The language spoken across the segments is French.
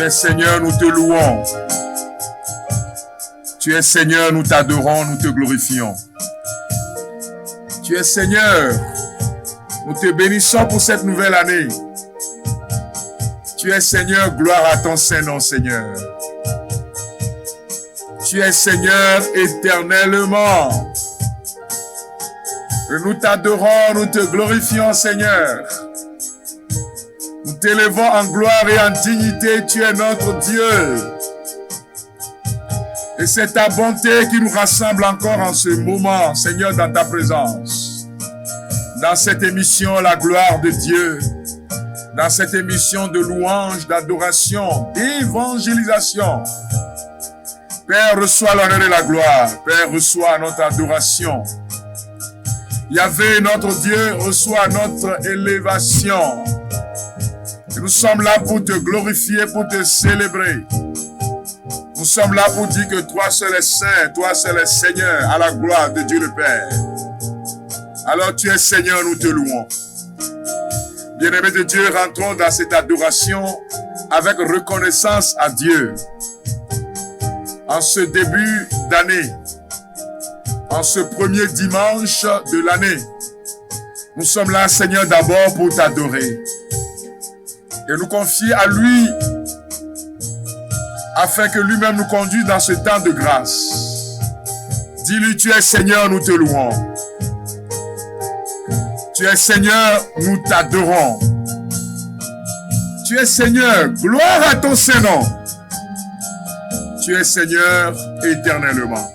es Seigneur, nous te louons. Tu es Seigneur, nous t'adorons, nous te glorifions. Tu es Seigneur, nous te bénissons pour cette nouvelle année. Tu es Seigneur, gloire à ton Saint-Nom, Seigneur. Tu es Seigneur éternellement. Nous t'adorons, nous te glorifions, Seigneur. Nous t'élevons en gloire et en dignité. Tu es notre Dieu. Et c'est ta bonté qui nous rassemble encore en ce moment, Seigneur, dans ta présence. Dans cette émission, la gloire de Dieu. Dans cette émission de louange, d'adoration, d'évangélisation. Père, reçois l'honneur et la gloire. Père, reçois notre adoration. Yahvé, notre Dieu, reçois notre élévation. Nous sommes là pour te glorifier, pour te célébrer. Nous sommes là pour dire que toi seul es saint, toi seul es Seigneur, à la gloire de Dieu le Père. Alors tu es Seigneur, nous te louons. Bien-aimés de Dieu, rentrons dans cette adoration avec reconnaissance à Dieu. En ce début d'année, en ce premier dimanche de l'année, nous sommes là, Seigneur, d'abord pour t'adorer et nous confier à lui afin que lui-même nous conduise dans ce temps de grâce. Dis-lui, tu es Seigneur, nous te louons. Tu es Seigneur, nous t'adorons. Tu es Seigneur, gloire à ton Saint-Nom. Tu es Seigneur éternellement.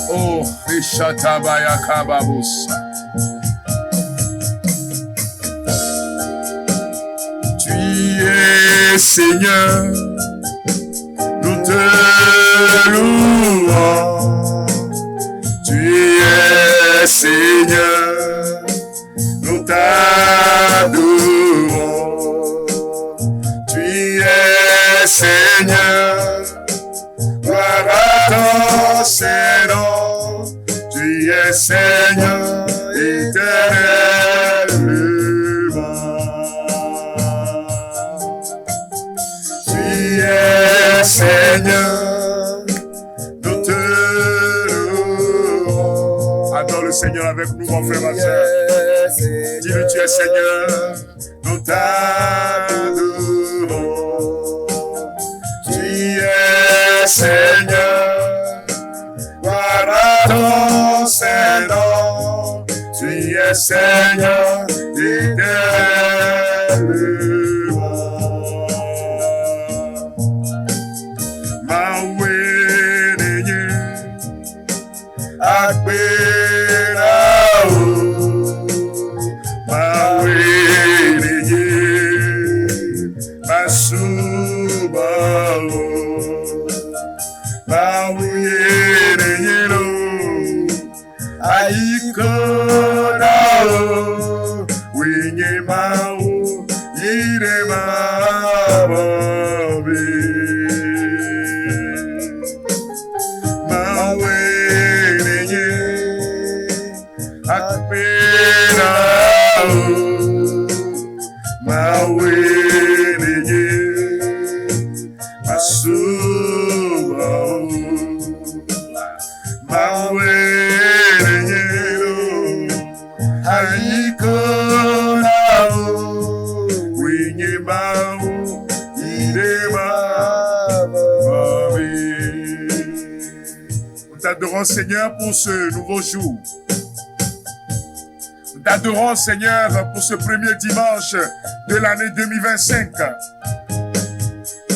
Oh, Rishatabaya Kababusa. Tu es Seigneur, nous te louons. Tu es Seigneur, nous t'adorons. Tu es Seigneur, gloire à ton Saint-Nom. Tu es Seigneur éternellement. Tu es Seigneur, nous te louons. Adore le Seigneur avec nous, mon frère, ma soeur. Dis-lui, tu es Seigneur, nous t'adorons. Tu es Seigneur, gloire à ton Saint-Nom. Tu es Seigneur éternellement. Ma weneye akperao. Ma weneye masubao. Ma weneye lo aikonao. Wenye mau ire mababe. Ma weneye akperao. Ma weneye masubao. Ma weneye lo aikonao. Wenye mau ire mababe. Nous t'adorons, Seigneur, pour ce nouveau jour. Nous t'adorons, Seigneur, pour ce premier dimanche de l'année 2025.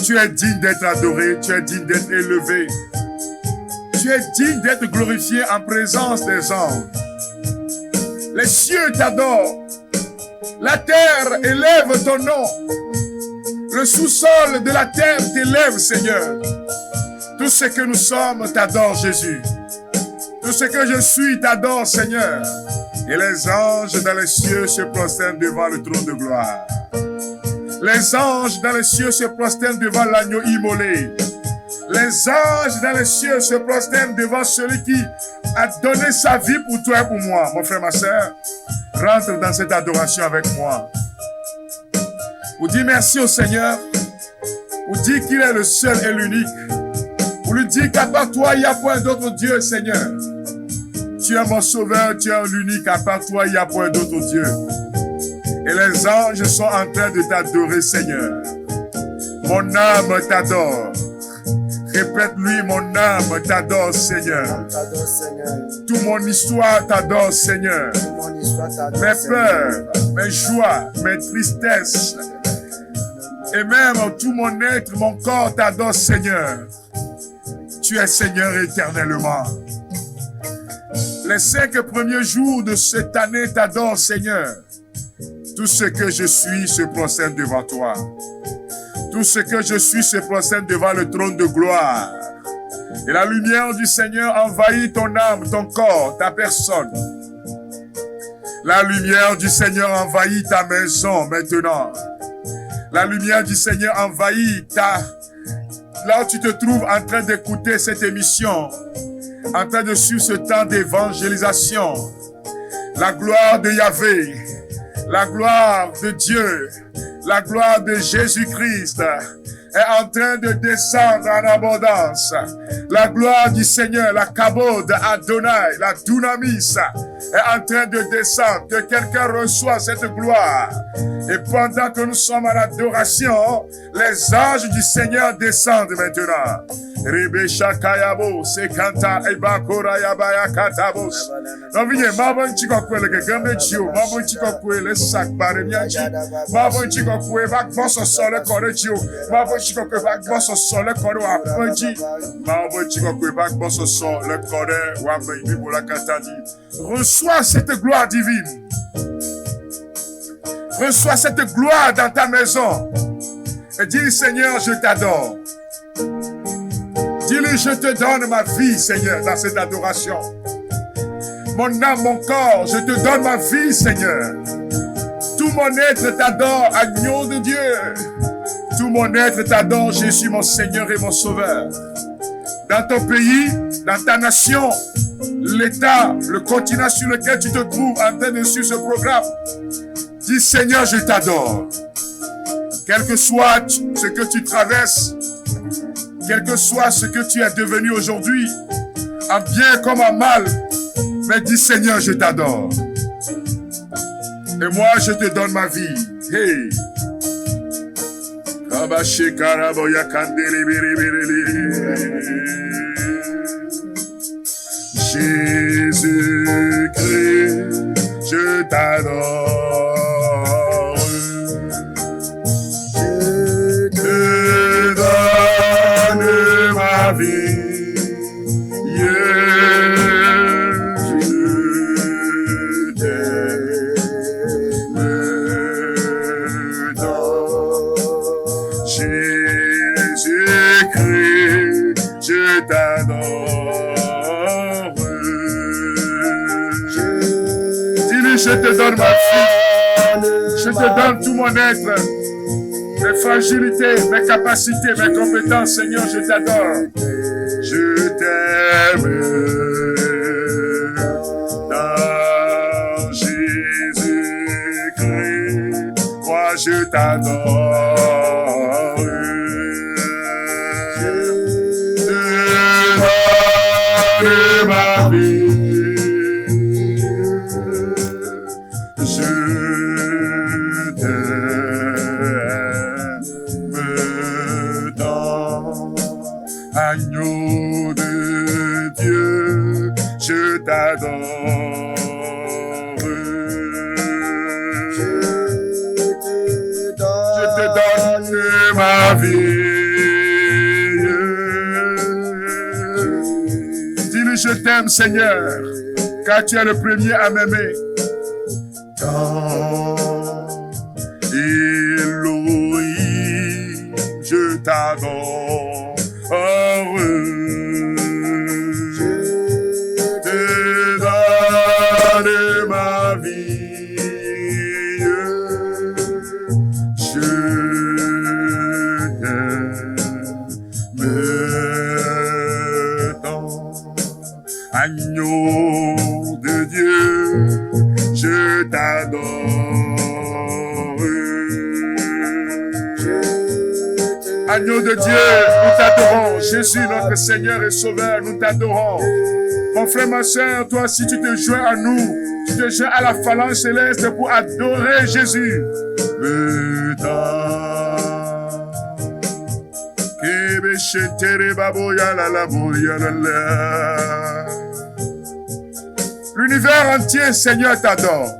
Tu es digne d'être adoré, tu es digne d'être élevé. Tu es digne d'être glorifié en présence des anges. Les cieux t'adorent. La terre élève ton nom. Le sous-sol de la terre t'élève, Seigneur. Tout ce que nous sommes t'adore, Jésus. Tout ce que je suis t'adore, Seigneur. Et les anges dans les cieux se prosternent devant le trône de gloire. Les anges dans les cieux se prosternent devant l'agneau immolé. Les anges dans les cieux se prosternent devant celui qui a donné sa vie pour toi et pour moi. Mon frère, ma soeur, rentre dans cette adoration avec moi. Vous dites merci au Seigneur. Vous dites qu'il est le seul et l'unique. Vous lui dites qu'à part toi, il n'y a point d'autre Dieu, Seigneur. Tu es mon sauveur, tu es l'unique. À part toi, il n'y a point d'autre Dieu. Et les anges sont en train de t'adorer, Seigneur. Mon âme t'adore. Répète-lui, mon âme t'adore, Seigneur. Toute mon histoire t'adore, Seigneur. Mes peurs, mes joies, mes tristesses, et même tout mon être, mon corps t'adore, Seigneur. Tu es Seigneur éternellement. Les 5 premiers jours de cette année t'adorent, Seigneur. Tout ce que je suis se prosterne devant toi. Tout ce que je suis se prosterne devant le trône de gloire. Et la lumière du Seigneur envahit ton âme, ton corps, ta personne. La lumière du Seigneur envahit ta maison maintenant. La lumière du Seigneur envahit là où tu te trouves en train d'écouter cette émission, en train de suivre ce temps d'évangélisation. La gloire de Yahvé, la gloire de Dieu, la gloire de Jésus-Christ est en train de descendre en abondance. La gloire du Seigneur, la kabod Adonai, la dunamis est en train de descendre. Que quelqu'un reçoive cette gloire. Et pendant que nous sommes à l'adoration, les anges du Seigneur descendent maintenant. Rebesha Kayabo, Sekanta Ebakora Yabaya Katabos. Non, venez, Mabon Chikokwe, le Gambe Chio, Mabon Chikokwe, le sac Baremianchi, Mabon Chikokwe, Bak Bosso Sole Korechio, Mabon Chikokwe, Bak Bosso Sole Koro Aponji, Mabon Chikokwe, Bak Bosso Sole Kore, Wambe Bibola Katadi. Reçois cette gloire divine. Reçois cette gloire dans ta maison. Et dis, Seigneur, je t'adore. Dis-lui, je te donne ma vie, Seigneur, dans cette adoration. Mon âme, mon corps, je te donne ma vie, Seigneur. Tout mon être t'adore, agneau de Dieu. Tout mon être t'adore, Jésus, mon Seigneur et mon Sauveur. Dans ton pays, dans ta nation, l'État, le continent sur lequel tu te trouves en train de suivre ce programme, dis, Seigneur, je t'adore. Quel que soit ce que tu traverses, quel que soit ce que tu es devenu aujourd'hui, en bien comme en mal, mais dis, Seigneur, je t'adore. Et moi, je te donne ma vie. Hey! Jésus-Christ, je t'adore. Je donne ma vie. Je t'aime tant. Jésus-Christ, je t'adore. Dis-lui, je te donne ma vie. Je te donne tout mon être. Mes fragilités, mes capacités, mes compétences, Seigneur, je t'adore. Je t'aime dans Jésus-Christ. Moi, je t'adore. Je donne ma vie. Je agneau de Dieu, je t'adore. Je te donne ma vie. Dis-lui, je t'aime, Seigneur, car tu es le premier à m'aimer. Elohim, je t'adore. Je te donne ma vie. Je t'aime tant. Agneau Agneau de Dieu, nous t'adorons. Jésus, notre Seigneur et Sauveur, nous t'adorons. Mon frère, ma soeur, toi aussi, tu te joins à nous. Tu te joins à la phalange céleste pour adorer Jésus. L'univers entier, Seigneur, t'adore.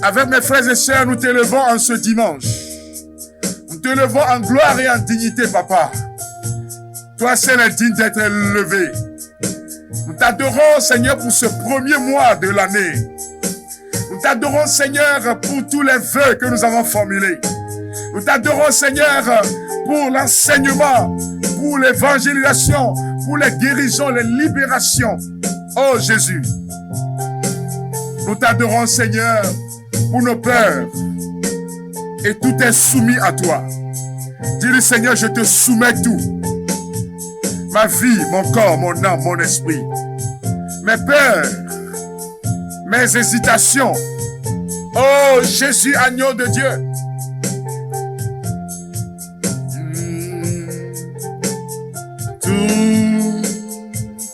Avec mes frères et sœurs, nous t'élevons en ce dimanche. Nous t'élevons en gloire et en dignité, Papa. Toi seul est digne d'être élevé. Nous t'adorons, Seigneur, pour ce premier mois de l'année. Nous t'adorons, Seigneur, pour tous les vœux que nous avons formulés. Nous t'adorons, Seigneur, pour l'enseignement, pour l'évangélisation, pour les guérisons, les libérations. Oh Jésus, nous t'adorons, Seigneur, pour nos peurs. Et tout est soumis à toi. Dis-le, Seigneur, je te soumets tout. Ma vie, mon corps, mon âme, mon esprit. Mes peurs, mes hésitations. Oh Jésus, agneau de Dieu. Tout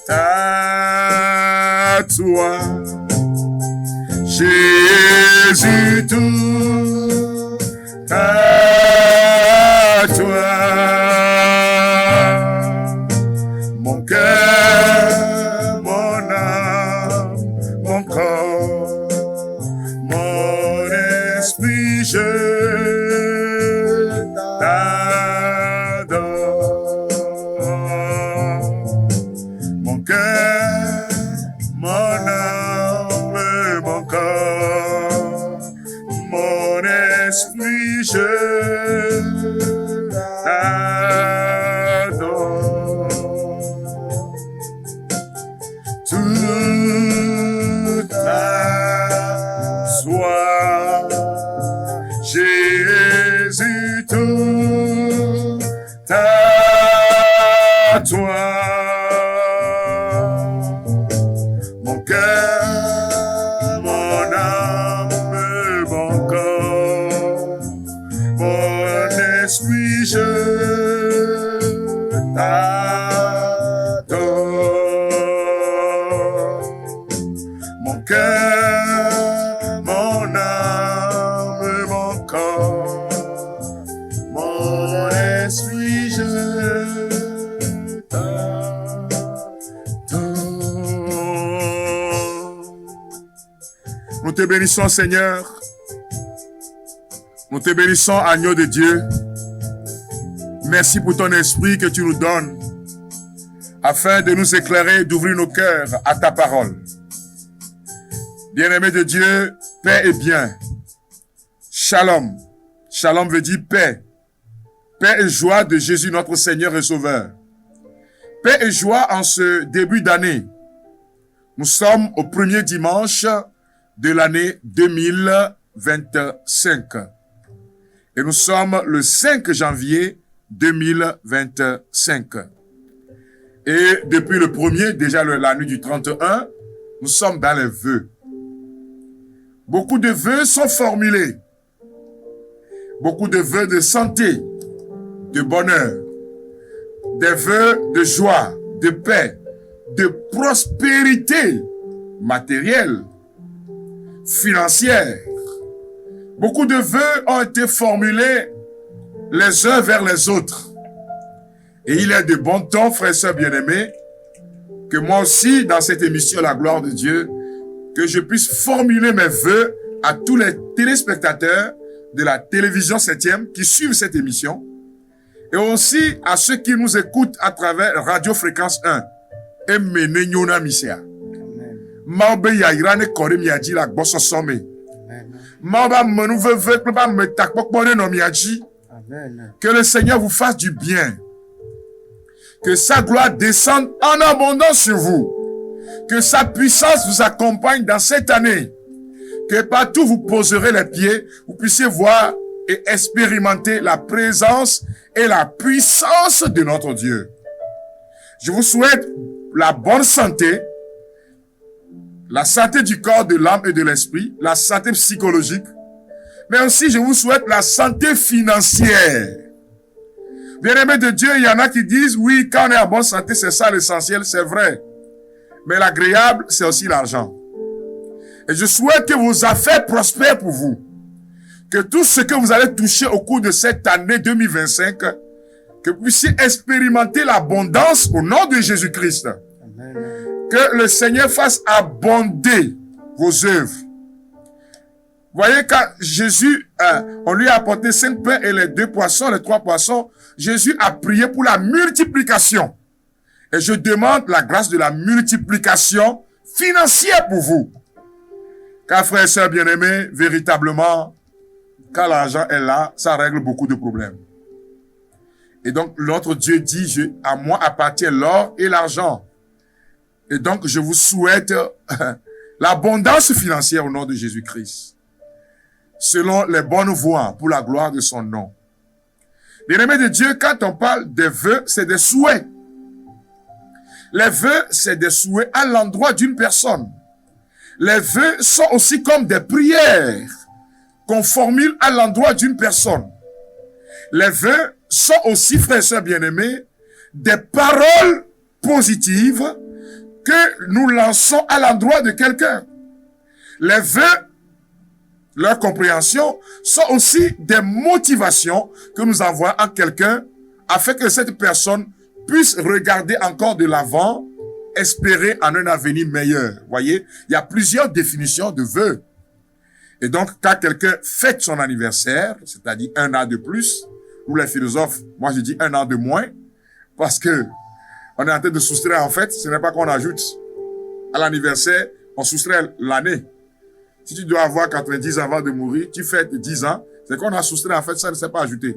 à toi. Jésus, tout à toi. Mon cœur, mon âme, mon corps, mon esprit, je t'adore. Mon cœur, mon âme, mon corps, mon esprit, je t'adore. Tout à soi, Jésus, tout à toi. Mon cœur, mon âme, mon corps, mon esprit, je t'adore. Mon cœur, mon âme, mon corps, mon esprit, je t'adore. Nous te bénissons, Seigneur. Nous te bénissons, agneau de Dieu. Merci pour ton esprit que tu nous donnes afin de nous éclairer, d'ouvrir nos cœurs à ta parole. Bien-aimé de Dieu, paix et bien. Shalom. Shalom veut dire paix. Paix et joie de Jésus notre Seigneur et Sauveur. Paix et joie en ce début d'année. Nous sommes au premier dimanche de l'année 2025. Et nous sommes le 5 janvier 2025. Et depuis le premier, déjà la nuit du 31, nous sommes dans les vœux. Beaucoup de vœux sont formulés. Beaucoup de vœux de santé, de bonheur, des vœux de joie, de paix, de prospérité matérielle, financière. Beaucoup de vœux ont été formulés les uns vers les autres. Et il est de bon ton, frères et sœurs bien-aimés, que moi aussi, dans cette émission La gloire de Dieu, que je puisse formuler mes vœux à tous les téléspectateurs de la télévision 7e qui suivent cette émission, et aussi à ceux qui nous écoutent à travers Radio Fréquence 1. Et Menenyona Misea. Maobe Yairane Kore Miadji la Gbosso Somme. Maoba Menouve Kleba Metakpokbone no Miadji. Que le Seigneur vous fasse du bien. Que sa gloire descende en abondance sur vous. Que sa puissance vous accompagne dans cette année. Que partout où vous poserez les pieds, vous puissiez voir et expérimenter la présence et la puissance de notre Dieu. Je vous souhaite la bonne santé, la santé du corps, de l'âme et de l'esprit, la santé psychologique, mais aussi je vous souhaite la santé financière. Bien-aimés de Dieu, il y en a qui disent, oui, quand on est en bonne santé, c'est ça l'essentiel, c'est vrai. Mais l'agréable, c'est aussi l'argent. Et je souhaite que vos affaires prospèrent pour vous. Que tout ce que vous allez toucher au cours de cette année 2025, que vous puissiez expérimenter l'abondance au nom de Jésus-Christ. Que le Seigneur fasse abonder vos œuvres. Vous voyez, quand Jésus, on lui a apporté 5 pains et les 2 poissons, les 3 poissons, Jésus a prié pour la multiplication. Et je demande la grâce de la multiplication financière pour vous. Car frères et sœurs bien-aimés, véritablement, quand l'argent est là, ça règle beaucoup de problèmes. Et donc, notre Dieu dit, à moi appartient l'or et l'argent. Et donc, je vous souhaite l'abondance financière au nom de Jésus-Christ. Selon les bonnes voies pour la gloire de son nom. Bien-aimés de Dieu, quand on parle des vœux, c'est des souhaits. Les vœux, c'est des souhaits à l'endroit d'une personne. Les vœux sont aussi comme des prières qu'on formule à l'endroit d'une personne. Les vœux sont aussi, frères et sœurs bien-aimés, des paroles positives que nous lançons à l'endroit de quelqu'un. Les vœux, leur compréhension, sont aussi des motivations que nous envoyons à quelqu'un afin que cette personne puisse regarder encore de l'avant, espérer en un avenir meilleur. Voyez, il y a plusieurs définitions de vœux. Et donc, quand quelqu'un fête son anniversaire, c'est-à-dire 1 an de plus, ou les philosophes, moi je dis 1 an de moins, parce que on est en train de soustraire, en fait, ce n'est pas qu'on ajoute à l'anniversaire, on soustrait l'année. Si tu dois avoir 90 ans avant de mourir, tu fêtes 10 ans, c'est qu'on a soustrait, en fait, ça ne s'est pas ajouté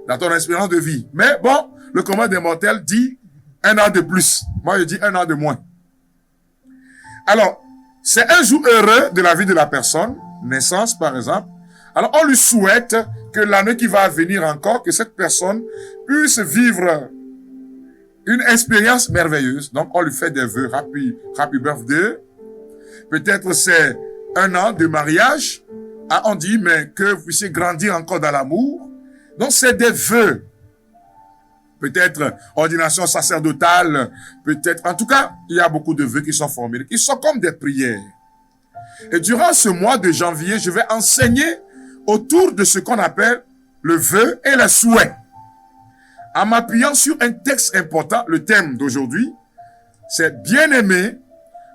dans ton espérance de vie. Mais bon, le commun des mortels dit 1 an de plus. Moi, je dis 1 an de moins. Alors, c'est un jour heureux de la vie de la personne, naissance par exemple. Alors, on lui souhaite que l'année qui va venir encore, que cette personne puisse vivre une expérience merveilleuse. Donc, on lui fait des vœux, happy birthday. Peut-être c'est 1 an de mariage. Ah, on dit, mais que vous puissiez grandir encore dans l'amour. Donc, c'est des vœux. Peut-être ordination sacerdotale, peut-être. En tout cas, il y a beaucoup de vœux qui sont formulés, qui sont comme des prières. Et durant ce mois de janvier, je vais enseigner autour de ce qu'on appelle le vœu et le souhait. En m'appuyant sur un texte important, le thème d'aujourd'hui, c'est bien-aimé,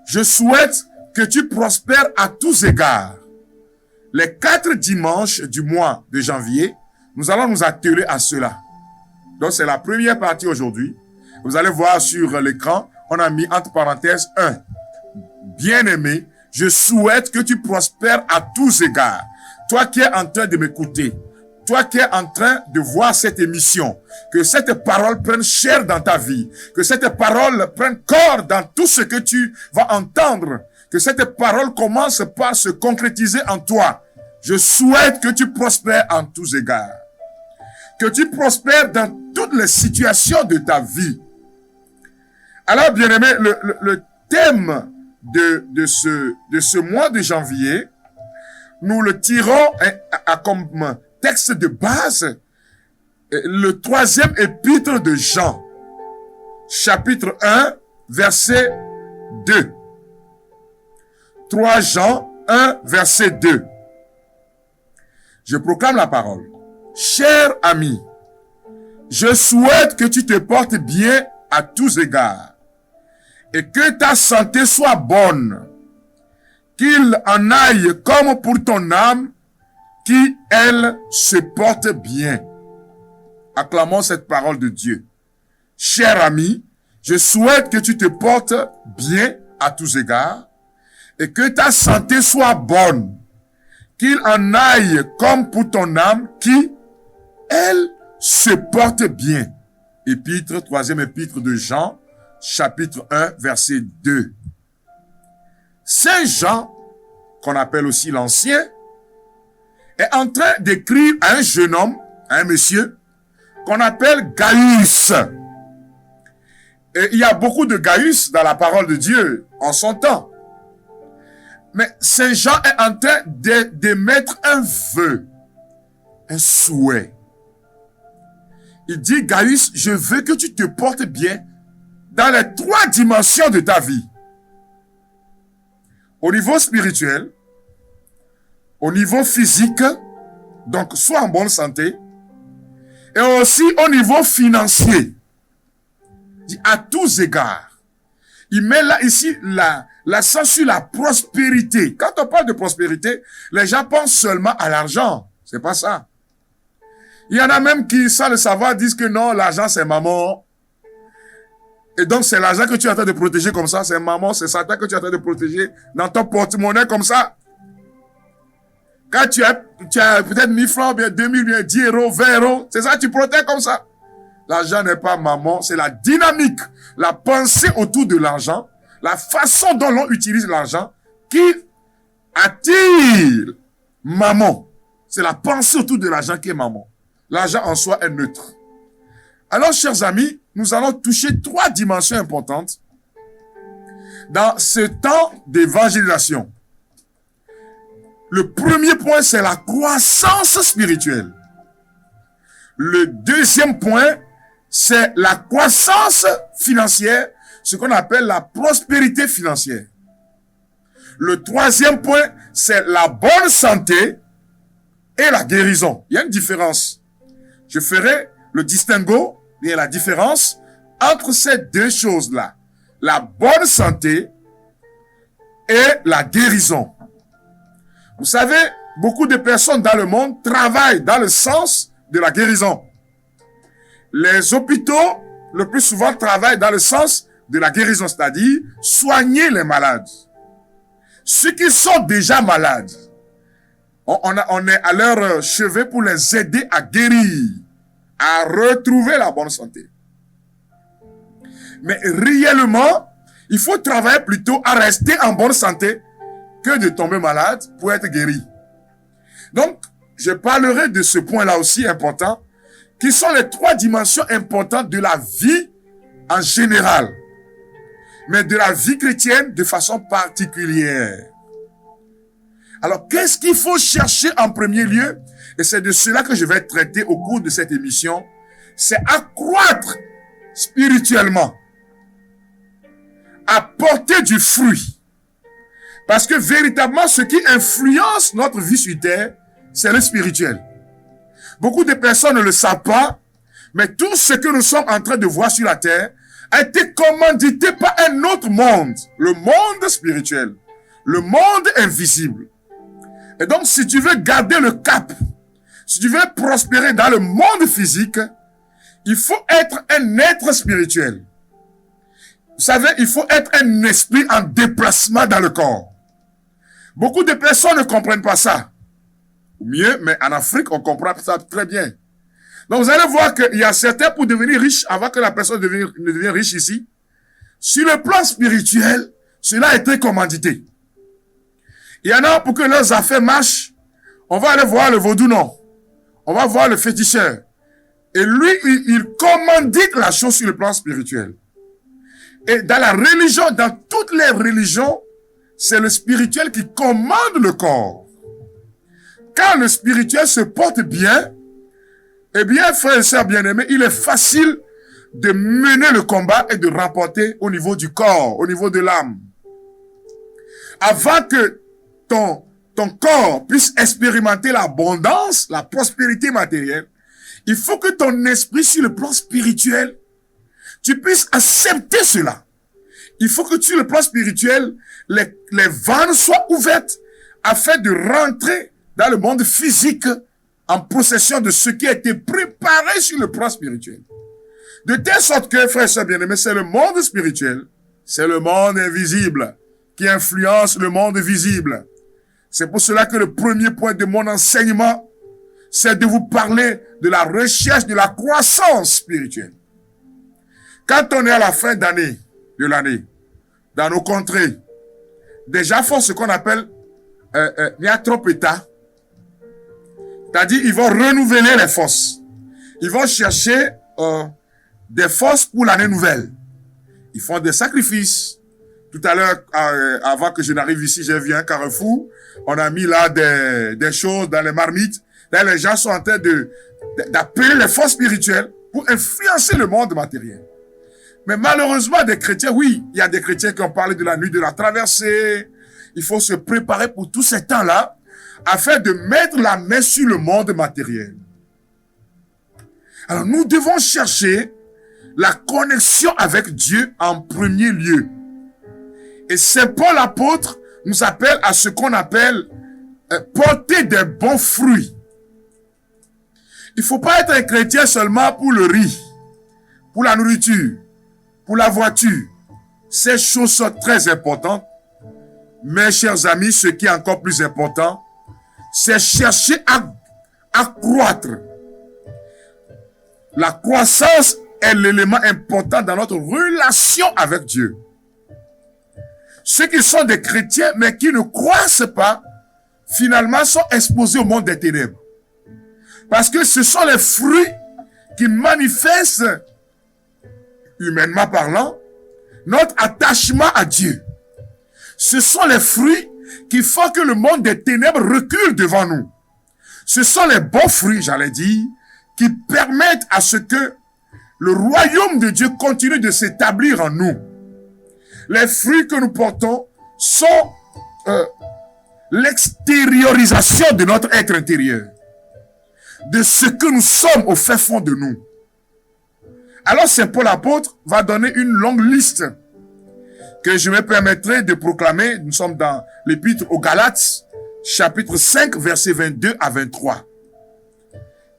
je souhaite que tu prospères à tous égards. Les 4 dimanches du mois de janvier, nous allons nous atteler à cela. Donc, c'est la première partie aujourd'hui. Vous allez voir sur l'écran, on a mis entre parenthèses 1. Bien-aimé, je souhaite que tu prospères à tous égards. Toi qui es en train de m'écouter, toi qui es en train de voir cette émission, que cette parole prenne chair dans ta vie, que cette parole prenne corps dans tout ce que tu vas entendre, que cette parole commence par se concrétiser en toi. Je souhaite que tu prospères en tous égards. Que tu prospères dans toutes les situations de ta vie. Alors, bien-aimé, le thème de ce mois de janvier, nous le tirons comme texte de base, le 3e épître de Jean, chapitre 1, verset 2. 3 Jean 1, verset 2. Je proclame la parole. Cher ami, je souhaite que tu te portes bien à tous égards et que ta santé soit bonne, qu'il en aille comme pour ton âme qui, elle, se porte bien. Acclamons cette parole de Dieu. Cher ami, je souhaite que tu te portes bien à tous égards et que ta santé soit bonne, qu'il en aille comme pour ton âme qui, elle, se porte bien. Épître, 3e épître de Jean, chapitre 1, verset 2. Saint Jean, qu'on appelle aussi l'Ancien, est en train d'écrire à un jeune homme, à un monsieur, qu'on appelle Gaius. Et il y a beaucoup de Gaius dans la parole de Dieu en son temps. Mais Saint Jean est en train d'émettre un vœu, un souhait. Il dit, Gaius, je veux que tu te portes bien dans les 3 dimensions de ta vie. Au niveau spirituel, au niveau physique, donc sois en bonne santé, et aussi au niveau financier. Il dit, à tous égards. Il met là, ici, l'accent sur la prospérité. Quand on parle de prospérité, les gens pensent seulement à l'argent. C'est pas ça. Il y en a même qui, sans le savoir, disent que non, l'argent c'est maman. Et donc c'est l'argent que tu es en train de protéger comme ça. C'est maman, c'est Satan que tu es en train de protéger dans ton porte-monnaie comme ça. Quand tu as peut-être 1000 francs, bien 2000, bien 10 euros, 20 euros, c'est ça, tu protèges comme ça. L'argent n'est pas maman, c'est la dynamique, la pensée autour de l'argent, la façon dont l'on utilise l'argent qui attire maman. C'est la pensée autour de l'argent qui est maman. L'argent en soi est neutre. Alors, chers amis, nous allons toucher 3 dimensions importantes dans ce temps d'évangélisation. Le premier point, c'est la croissance spirituelle. Le deuxième point, c'est la croissance financière, ce qu'on appelle la prospérité financière. Le troisième point, c'est la bonne santé et la guérison. Il y a une différence. Je ferai le distinguo, il y a la différence entre ces 2 choses-là. La bonne santé et la guérison. Vous savez, beaucoup de personnes dans le monde travaillent dans le sens de la guérison. Les hôpitaux, le plus souvent, travaillent dans le sens de la guérison, c'est-à-dire soigner les malades. Ceux qui sont déjà malades, on est à leur chevet pour les aider à guérir, à retrouver la bonne santé. Mais réellement, il faut travailler plutôt à rester en bonne santé que de tomber malade pour être guéri. Donc, je parlerai de ce point-là aussi important, qui sont les 3 dimensions importantes de la vie en général, mais de la vie chrétienne de façon particulière. Alors, qu'est-ce qu'il faut chercher en premier lieu? Et c'est de cela que je vais traiter au cours de cette émission. C'est accroître spirituellement, apporter du fruit. Parce que véritablement, ce qui influence notre vie sur terre, c'est le spirituel. Beaucoup de personnes ne le savent pas, mais tout ce que nous sommes en train de voir sur la terre a été commandité par un autre monde, le monde spirituel, le monde invisible. Et donc, si tu veux garder le cap, si tu veux prospérer dans le monde physique, il faut être un être spirituel. Vous savez, il faut être un esprit en déplacement dans le corps. Beaucoup de personnes ne comprennent pas ça. Ou mieux, mais en Afrique, on comprend ça très bien. Donc, vous allez voir qu'il y a certains pour devenir riches, avant que la personne ne devienne riche ici. Sur le plan spirituel, cela a été commandité. Il y en a pour que leurs affaires marchent. On va aller voir le vaudou, non. On va voir le féticheur. Et lui, il commandite la chose sur le plan spirituel. Et dans la religion, dans toutes les religions, c'est le spirituel qui commande le corps. Quand le spirituel se porte bien, eh bien, frères et sœurs bien-aimés, il est facile de mener le combat et de remporter au niveau du corps, au niveau de l'âme. Avant que ton corps puisse expérimenter l'abondance, la prospérité matérielle, il faut que ton esprit sur le plan spirituel, tu puisses accepter cela. Il faut que sur le plan spirituel, les vannes soient ouvertes afin de rentrer dans le monde physique en possession de ce qui a été préparé sur le plan spirituel. De telle sorte que, frères et sœurs bien-aimés, c'est le monde spirituel, c'est le monde invisible qui influence le monde visible. C'est pour cela que le premier point de mon enseignement, c'est de vous parler de la recherche de la croissance spirituelle. Quand on est à la fin d'année, dans nos contrées, des gens font ce qu'on appelle niatropéta. C'est-à-dire, ils vont renouveler les forces. Ils vont chercher des forces pour l'année nouvelle. Ils font des sacrifices. Tout à l'heure, avant que je n'arrive ici, j'ai vu un carrefour. On a mis là des choses dans les marmites. Là, les gens sont en train d'appeler les forces spirituelles pour influencer le monde matériel. Mais malheureusement, des chrétiens, oui, il y a des chrétiens qui ont parlé de la nuit de la traversée. Il faut se préparer pour tous ces temps-là afin de mettre la main sur le monde matériel. Alors, nous devons chercher la connexion avec Dieu en premier lieu. Et Saint Paul l'apôtre nous appelle à ce qu'on appelle porter des bons fruits. Il ne faut pas être un chrétien seulement pour le riz, pour la nourriture, pour la voiture. Ces choses sont très importantes. Mes chers amis, ce qui est encore plus important, c'est chercher à croître. La croissance est l'élément important dans notre relation avec Dieu. Ceux qui sont des chrétiens, mais qui ne croissent pas, finalement sont exposés au monde des ténèbres. Parce que ce sont les fruits qui manifestent, humainement parlant, notre attachement à Dieu. Ce sont les fruits qui font que le monde des ténèbres recule devant nous. Ce sont les bons fruits, j'allais dire, qui permettent à ce que le royaume de Dieu continue de s'établir en nous. Les fruits que nous portons sont l'extériorisation de notre être intérieur, de ce que nous sommes au fin fond de nous. Alors Saint Paul l'apôtre va donner une longue liste que je me permettrai de proclamer. Nous sommes dans l'épître aux Galates, chapitre 5, versets 22 à 23.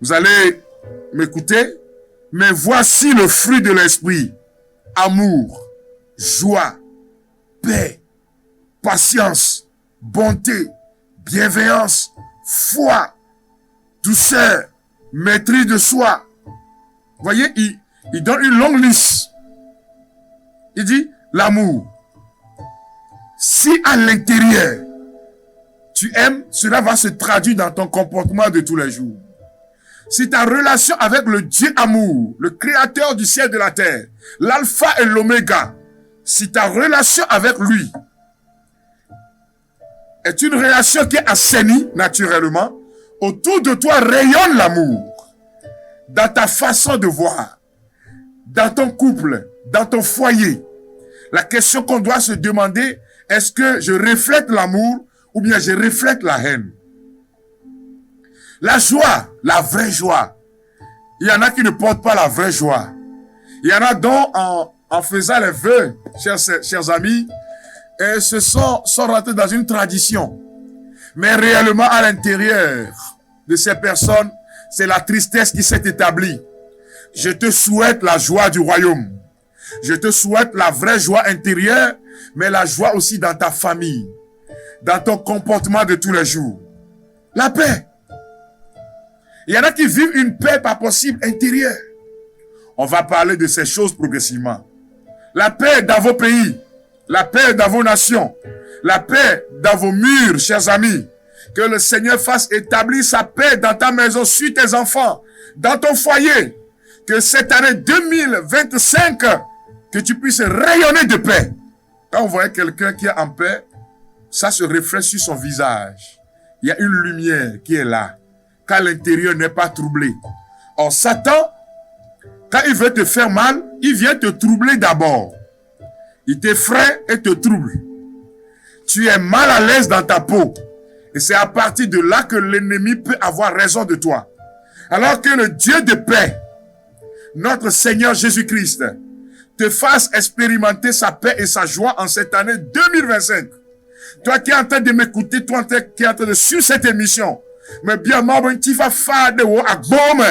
Vous allez m'écouter. Mais voici le fruit de l'esprit: amour, joie, paix, patience, bonté, bienveillance, foi, douceur, maîtrise de soi. Vous voyez, il donne une longue liste. Il dit l'amour. Si à l'intérieur, tu aimes, cela va se traduire dans ton comportement de tous les jours. Si ta relation avec le Dieu amour, le créateur du ciel et de la terre, l'alpha et l'oméga, si ta relation avec lui est une relation qui est assainie naturellement, autour de toi rayonne l'amour. Dans ta façon de voir, dans ton couple, dans ton foyer, la question qu'on doit se demander, est-ce que je reflète l'amour ou bien je reflète la haine? La joie, la vraie joie. Il y en a qui ne portent pas la vraie joie. Il y en a dont, en faisant les vœux, chers amis, se sont rentrés dans une tradition. Mais réellement, à l'intérieur de ces personnes, c'est la tristesse qui s'est établie. Je te souhaite la joie du royaume. Je te souhaite la vraie joie intérieure, mais la joie aussi dans ta famille, dans ton comportement de tous les jours. La paix. Il y en a qui vivent une paix pas possible intérieure. On va parler de ces choses progressivement. La paix dans vos pays, la paix dans vos nations, la paix dans vos murs, chers amis. Que le Seigneur fasse établir sa paix dans ta maison, sur tes enfants, dans ton foyer. Que cette année 2025, que tu puisses rayonner de paix. Quand on voit quelqu'un qui est en paix, ça se reflète sur son visage. Il y a une lumière qui est là. Quand l'intérieur n'est pas troublé. Or, Satan, quand il veut te faire mal, il vient te troubler d'abord. Il t'effraie et te trouble. Tu es mal à l'aise dans ta peau. Et c'est à partir de là que l'ennemi peut avoir raison de toi. Alors que le Dieu de paix, notre Seigneur Jésus-Christ, te fasse expérimenter sa paix et sa joie en cette année 2025. Toi qui es en train de m'écouter, toi qui es en train de suivre cette émission, mais bien moi ben tu vas faire de haut à Gome,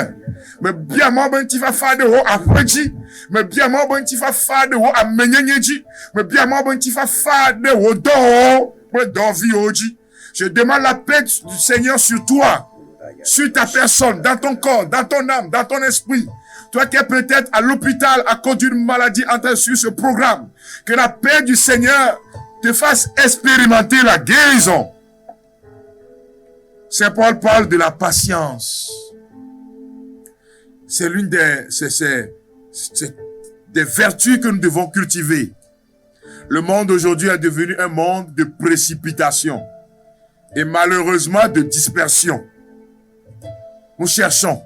mais bien moi ben tu vas faire de haut à Fredji, mais bien moi ben tu vas faire de haut à Menyenyeji, mais bien moi ben tu vas faire de haut dans Vioji. Je demande la paix du Seigneur sur toi, sur ta personne, dans ton corps, dans ton âme, dans ton esprit. Toi qui es peut-être à l'hôpital à cause d'une maladie en train de suivre ce programme, que la paix du Seigneur te fasse expérimenter la guérison. Saint Paul parle de la patience. C'est l'une des vertus que nous devons cultiver. Le monde aujourd'hui est devenu un monde de précipitation et malheureusement de dispersion. Nous cherchons,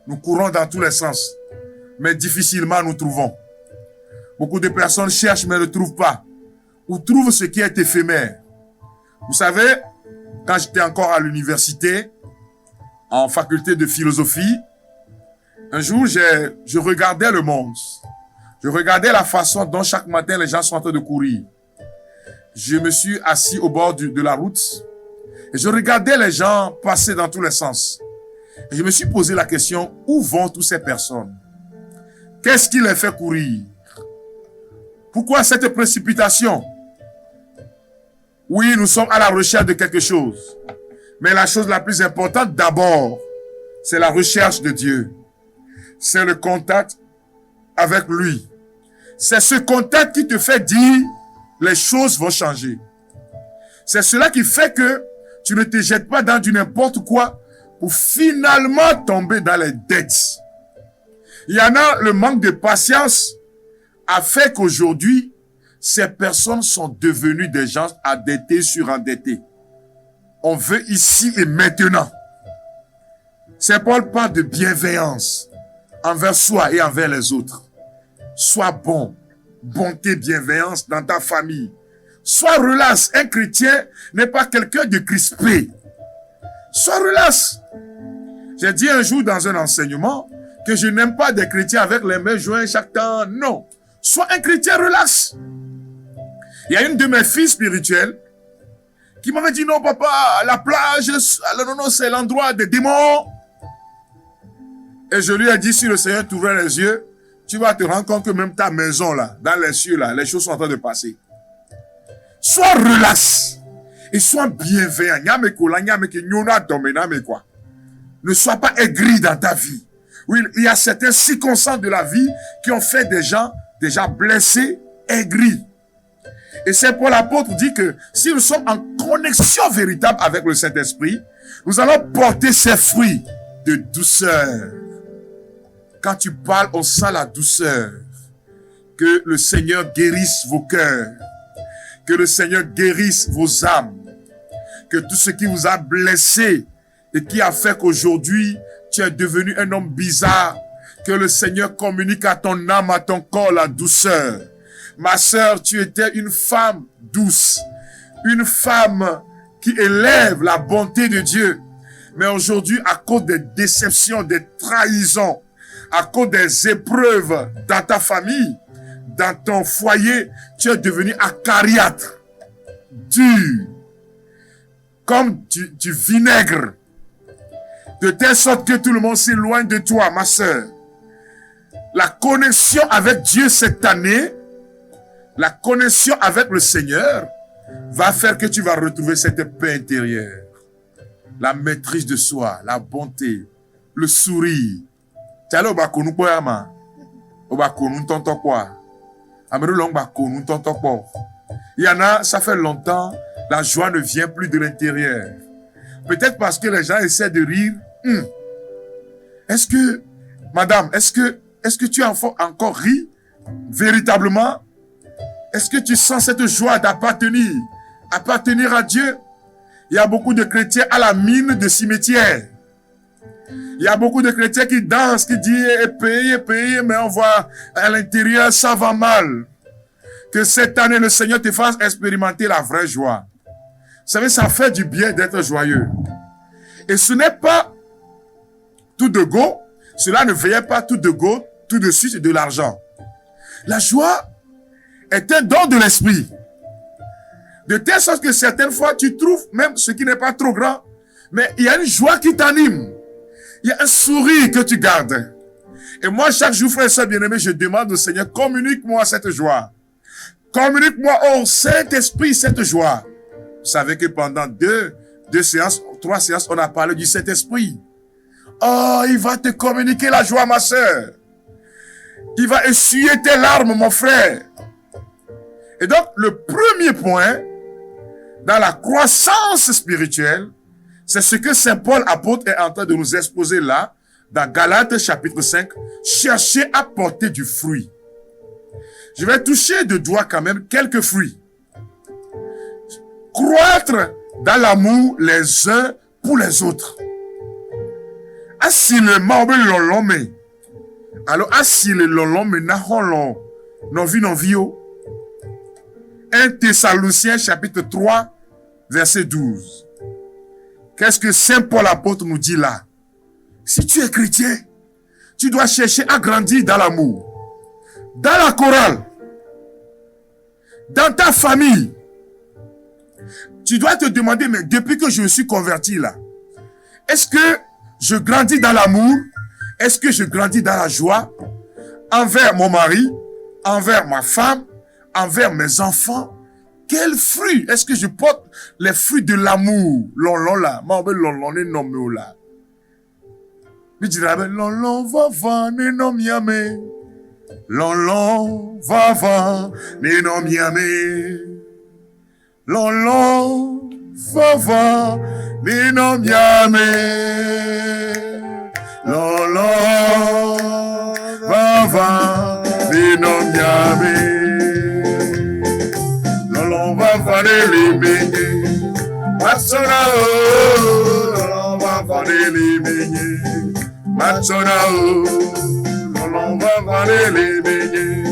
nous courons dans tous les sens. mais difficilement nous trouvons. Beaucoup de personnes cherchent mais ne trouvent pas, ou trouvent ce qui est éphémère. Vous savez, quand j'étais encore à l'université, en faculté de philosophie, un jour, je regardais le monde. Je regardais la façon dont chaque matin les gens sont en train de courir. Je me suis assis au bord de la route et je regardais les gens passer dans tous les sens. Et je me suis posé la question, où vont toutes ces personnes? Qu'est-ce qui les fait courir? Pourquoi cette précipitation? Oui, nous sommes à la recherche de quelque chose. Mais la chose la plus importante d'abord, c'est la recherche de Dieu. C'est le contact avec lui. C'est ce contact qui te fait dire les choses vont changer. C'est cela qui fait que tu ne te jettes pas dans du n'importe quoi pour finalement tomber dans les dettes. Il y en a, le manque de patience a fait qu'aujourd'hui, ces personnes sont devenues des gens endettés sur endettés. On veut ici et maintenant. Saint Paul parle de bienveillance envers soi et envers les autres. Sois bon, bonté, bienveillance dans ta famille. Sois relax. Un chrétien n'est pas quelqu'un de crispé. Sois relax. J'ai dit un jour dans un enseignement que je n'aime pas des chrétiens avec les mains jointes chaque temps. Non. Sois un chrétien relax. Il y a une de mes filles spirituelles qui m'avait dit non papa, la plage, non, c'est l'endroit des démons. Et je lui ai dit, si le Seigneur t'ouvrait les yeux, tu vas te rendre compte que même ta maison là, dans les cieux là, les choses sont en train de passer. Sois relax et sois bienveillant. Ne sois pas aigri dans ta vie. Oui, il y a certaines circonstances de la vie qui ont fait des gens déjà blessés, aigris. Et c'est pour l'apôtre dit que si nous sommes en connexion véritable avec le Saint-Esprit, nous allons porter ses fruits de douceur. Quand tu parles, on sent la douceur. Que le Seigneur guérisse vos cœurs. Que le Seigneur guérisse vos âmes. Que tout ce qui vous a blessé et qui a fait qu'aujourd'hui, tu es devenu un homme bizarre. Que le Seigneur communique à ton âme, à ton corps la douceur. Ma sœur, tu étais une femme douce. Une femme qui élève la bonté de Dieu. Mais aujourd'hui, à cause des déceptions, des trahisons, à cause des épreuves dans ta famille, dans ton foyer, tu es devenu acariâtre, dur, comme du vinaigre, de telle sorte que tout le monde s'éloigne de toi, ma sœur. La connexion avec Dieu cette année, la connexion avec le Seigneur, va faire que tu vas retrouver cette paix intérieure, la maîtrise de soi, la bonté, le sourire. Il y en a, ça fait longtemps, la joie ne vient plus de l'intérieur. Peut-être parce que les gens essaient de rire. Est-ce que, madame, est-ce que tu as encore ri véritablement? Est-ce que tu sens cette joie d'appartenir à Dieu? Il y a beaucoup de chrétiens à la mine de cimetière. Il y a beaucoup de chrétiens qui dansent, qui disent payer, mais on voit à l'intérieur, ça va mal. Que cette année, le Seigneur te fasse expérimenter la vraie joie. Vous savez, ça fait du bien d'être joyeux. Et ce n'est pas tout de go, cela ne vient pas tout de go, tout de suite de l'argent. La joie est un don de l'esprit. De telle sorte que certaines fois, tu trouves même ce qui n'est pas trop grand, mais il y a une joie qui t'anime. Il y a un sourire que tu gardes. Et moi, chaque jour, frère et soeur bien-aimé, je demande au Seigneur, communique-moi cette joie. Communique-moi, oh Saint-Esprit, cette joie. Vous savez que pendant deux séances, 3 séances, on a parlé du Saint-Esprit. Oh, il va te communiquer la joie, ma sœur. Il va essuyer tes larmes, mon frère. Et donc, le premier point, dans la croissance spirituelle, c'est ce que Saint Paul apôtre est en train de nous exposer là, dans Galates chapitre 5, cherchez à porter du fruit. Je vais toucher de doigt quand même quelques fruits. Croître dans l'amour les uns pour les autres. Asilement, Alors, si le lolon maintenant, non vie, 1 Thessaloniciens chapitre 3, verset 12. Qu'est-ce que Saint Paul apôtre nous dit là? Si tu es chrétien, tu dois chercher à grandir dans l'amour, dans la chorale, dans ta famille. Tu dois te demander, mais depuis que je me suis converti là, est-ce que je grandis dans l'amour? Est-ce que je grandis dans la joie envers mon mari, envers ma femme, envers mes enfants? Quels fruits? Est-ce que je porte les fruits de l'amour? Lolon là, lolon est nommé là. Il dira, lolon va va, ne nomme yame. Lolon va va, ne nomme yame. Lolon va va, ne nomme yame. Lolon va va, ne nomme yame. Lolon va va, ne libérer. Matsona o, lolon va va, ne libérer. Matsona o, lolon va va, ne libérer.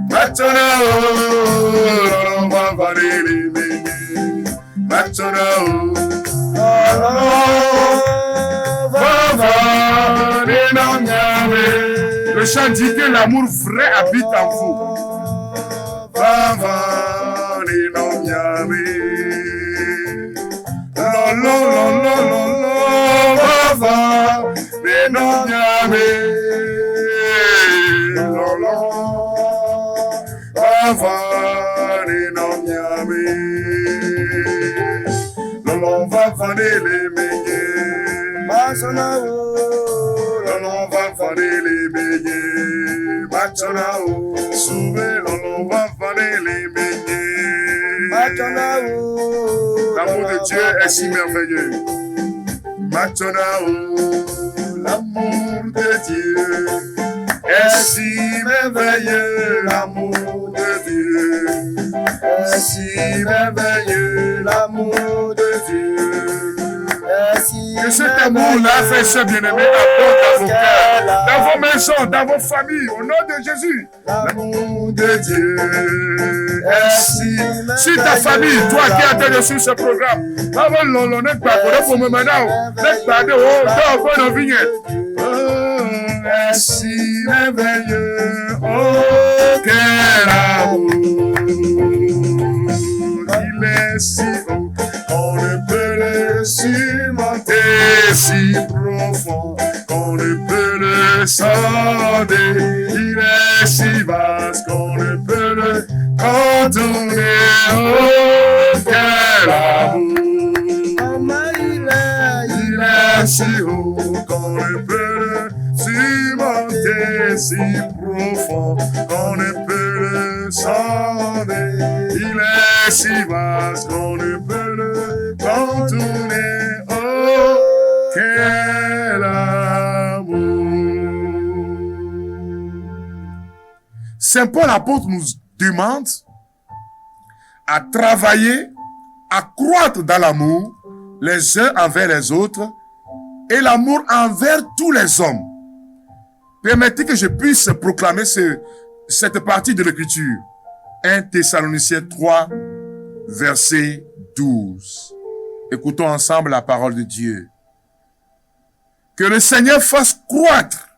Matsona o, lolon va va, ne libérer. Matsona o, lolon va va, ne nomme yame. Le chant dit que l'amour vrai habite en vous. Va va, ne nomme yame. Lolo, lolo, lolo, va va, ne nomme yame. Lolo, va va, ne nomme yame. Lolo, va va, ne le meñe. Masona o, lolo, va va, ne le meñe. Masona o, sube, lolo, va va, ne le meñe. Masona o. L'amour de Dieu est si merveilleux. Maintenant, l'amour de Dieu est si merveilleux. L'amour de Dieu est si merveilleux. L'amour de Dieu est si merveilleux. Que cet amour-là, frères et sœurs bien-aimés, apporte dans vos cœurs, dans vos maisons, dans vos familles, au nom de Jésus. L'amour de Dieu est si merveilleux. Si ta famille, toi qui as été sur ce programme, est si merveilleux, oh quel amour, il est si haut, on ne peut le surmonter, si profond, qu'on ne peut le sonder, il est si vaste, qu'on ne peut le contourner, oh quel amour, il est si haut, qu'on ne peut le surmonter, si profond, qu'on ne peut le sonder, il est si vaste, qu'on ne peut le contourner, oh quel amour. Saint Paul apôtre nous demande à travailler, à croître dans l'amour les uns envers les autres et l'amour envers tous les hommes. Permettez que je puisse proclamer cette partie de l'écriture. 1 Thessaloniciens 3, verset 12. Écoutons ensemble la parole de Dieu. Que le Seigneur fasse croître